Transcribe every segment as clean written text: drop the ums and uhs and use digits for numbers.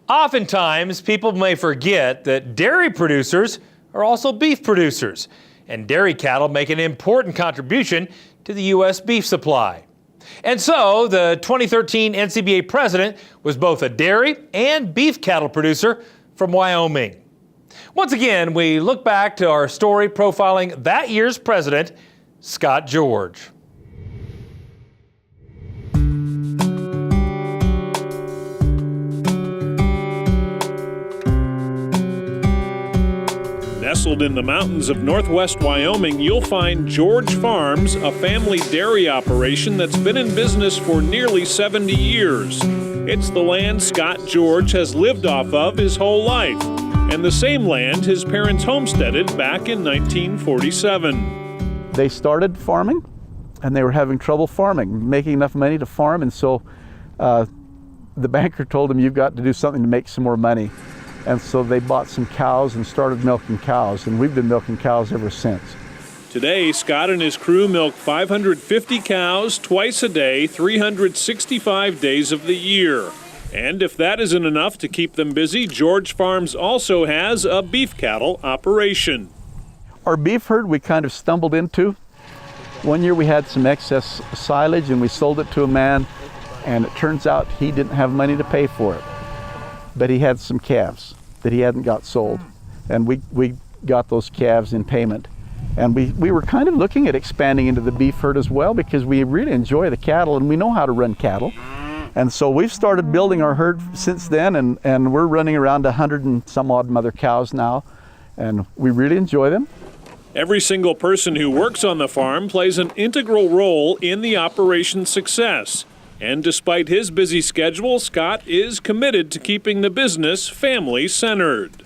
Oftentimes, people may forget that dairy producers are also beef producers, and dairy cattle make an important contribution to the U.S. beef supply. And so, the 2013 NCBA president was both a dairy and beef cattle producer from Wyoming. Once again, we look back to our story profiling that year's president, Scott George. Nestled in the mountains of northwest Wyoming, you'll find George Farms, a family dairy operation that's been in business for nearly 70 years. It's the land Scott George has lived off of his whole life, and the same land his parents homesteaded back in 1947. They started farming, and they were having trouble farming, making enough money to farm, and so the banker told them, "You've got to do something to make some more money." And so they bought some cows and started milking cows, and we've been milking cows ever since. Today, Scott and his crew milk 550 cows twice a day, 365 days of the year. And if that isn't enough to keep them busy, George Farms also has a beef cattle operation. Our beef herd we kind of stumbled into. One year we had some excess silage and we sold it to a man, and it turns out he didn't have money to pay for it. But he had some calves that he hadn't got sold, and we got those calves in payment. And we were kind of looking at expanding into the beef herd as well, because we really enjoy the cattle and we know how to run cattle. And so we've started building our herd since then, and we're running around 100 and some odd mother cows now, and we really enjoy them. Every single person who works on the farm plays an integral role in the operation's success. And despite his busy schedule, Scott is committed to keeping the business family-centered.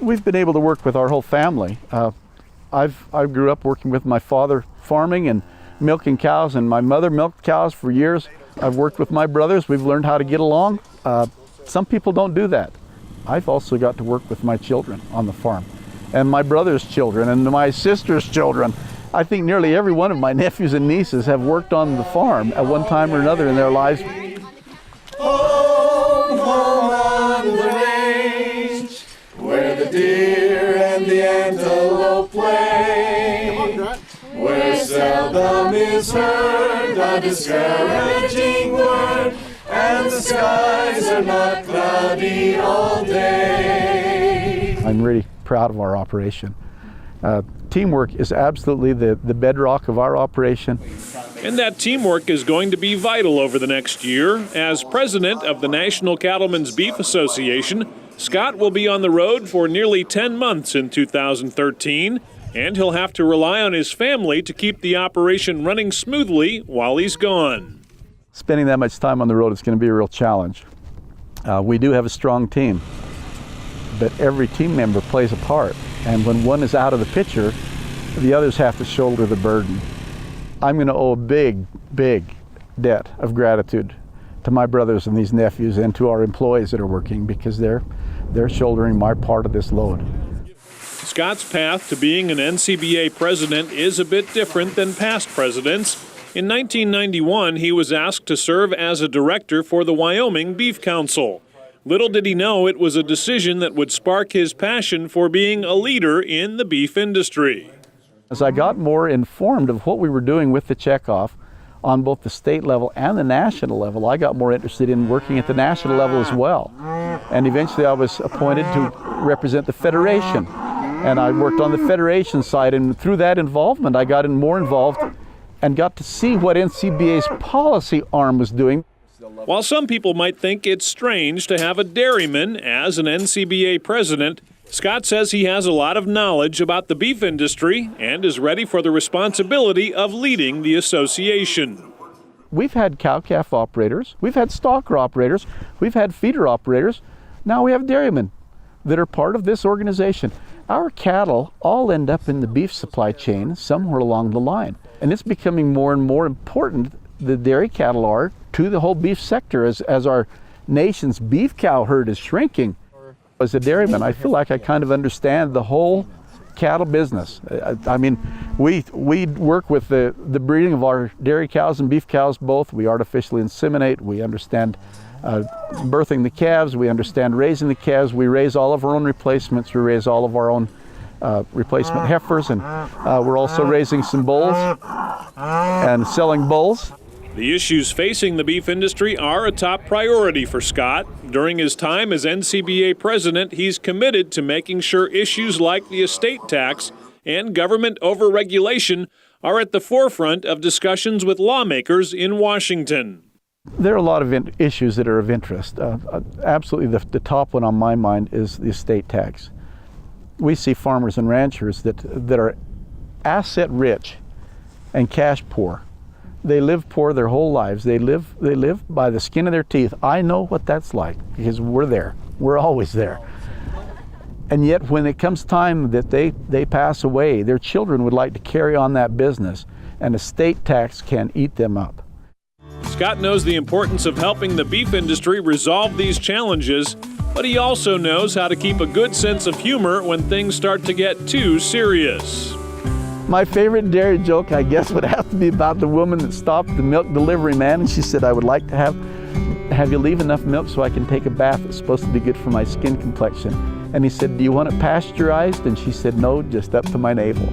We've been able to work with our whole family. I grew up working with my father farming and milking cows, and my mother milked cows for years. I've worked with my brothers. We've learned how to get along. Some people don't do that. I've also got to work with my children on the farm, and my brother's children, and my sister's children. I think nearly every one of my nephews and nieces have worked on the farm at one time or another in their lives. Home, home on the range, where the deer and the antelope play, where seldom is heard a discouraging word, and the skies are not cloudy all day. I'm really proud of our operation. Teamwork is absolutely the bedrock of our operation. And that teamwork is going to be vital over the next year. As president of the National Cattlemen's Beef Association, Scott will be on the road for nearly 10 months in 2013, and he'll have to rely on his family to keep the operation running smoothly while he's gone. Spending that much time on the road is going to be a real challenge. We do have a strong team, but every team member plays a part. And when one is out of the picture, the others have to shoulder the burden. I'm going to owe a big, big debt of gratitude to my brothers and these nephews and to our employees that are working, because they're shouldering my part of this load. Scott's path to being an NCBA president is a bit different than past presidents. In 1991, he was asked to serve as a director for the Wyoming Beef Council. Little did he know it was a decision that would spark his passion for being a leader in the beef industry. As I got more informed of what we were doing with the checkoff on both the state level and the national level, I got more interested in working at the national level as well. And eventually I was appointed to represent the Federation. And I worked on the Federation side, and through that involvement I got more involved and got to see what NCBA's policy arm was doing. While some people might think it's strange to have a dairyman as an NCBA president, Scott says he has a lot of knowledge about the beef industry and is ready for the responsibility of leading the association. We've had cow-calf operators, we've had stocker operators, we've had feeder operators. Now we have dairymen that are part of this organization. Our cattle all end up in the beef supply chain somewhere along the line. And it's becoming more and more important, the dairy cattle are, to the whole beef sector as our nation's beef cow herd is shrinking. As a dairyman, I feel like I kind of understand the whole cattle business. I mean, we work with the breeding of our dairy cows and beef cows both. We artificially inseminate. We understand birthing the calves, we understand raising the calves, we raise all of our own replacements, we raise all of our own replacement heifers, and we're also raising some bulls and selling bulls. The issues facing the beef industry are a top priority for Scott. During his time as NCBA president, he's committed to making sure issues like the estate tax and government overregulation are at the forefront of discussions with lawmakers in Washington. There are a lot of issues that are of interest. Absolutely the top one on my mind is the estate tax. We see farmers and ranchers that are asset rich and cash poor. They live poor their whole lives. They live by the skin of their teeth. I know what that's like because we're there. We're always there. And yet when it comes time that they pass away, their children would like to carry on that business, and estate tax can eat them up. Scott knows the importance of helping the beef industry resolve these challenges, but he also knows how to keep a good sense of humor when things start to get too serious. My favorite dairy joke, I guess, would have to be about the woman that stopped the milk delivery man, and she said, "I would like to have you leave enough milk so I can take a bath. It's supposed to be good for my skin complexion." And he said, "Do you want it pasteurized?" And she said, "No, just up to my navel."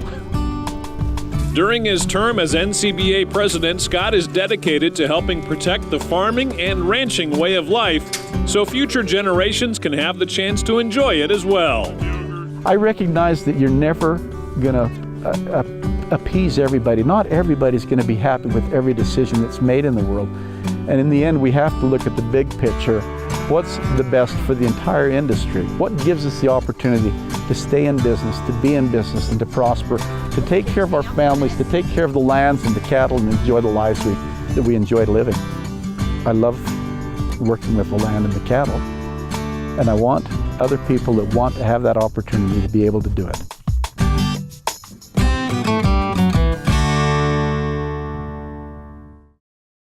During his term as NCBA president, Scott is dedicated to helping protect the farming and ranching way of life so future generations can have the chance to enjoy it as well. I recognize that you're never going to appease everybody. Not everybody's going to be happy with every decision that's made in the world. And in the end, we have to look at the big picture. What's the best for the entire industry? What gives us the opportunity to stay in business, to be in business, and to prosper, to take care of our families, to take care of the lands and the cattle, and enjoy the lives that we enjoy living. I love working with the land and the cattle, and I want other people that want to have that opportunity to be able to do it.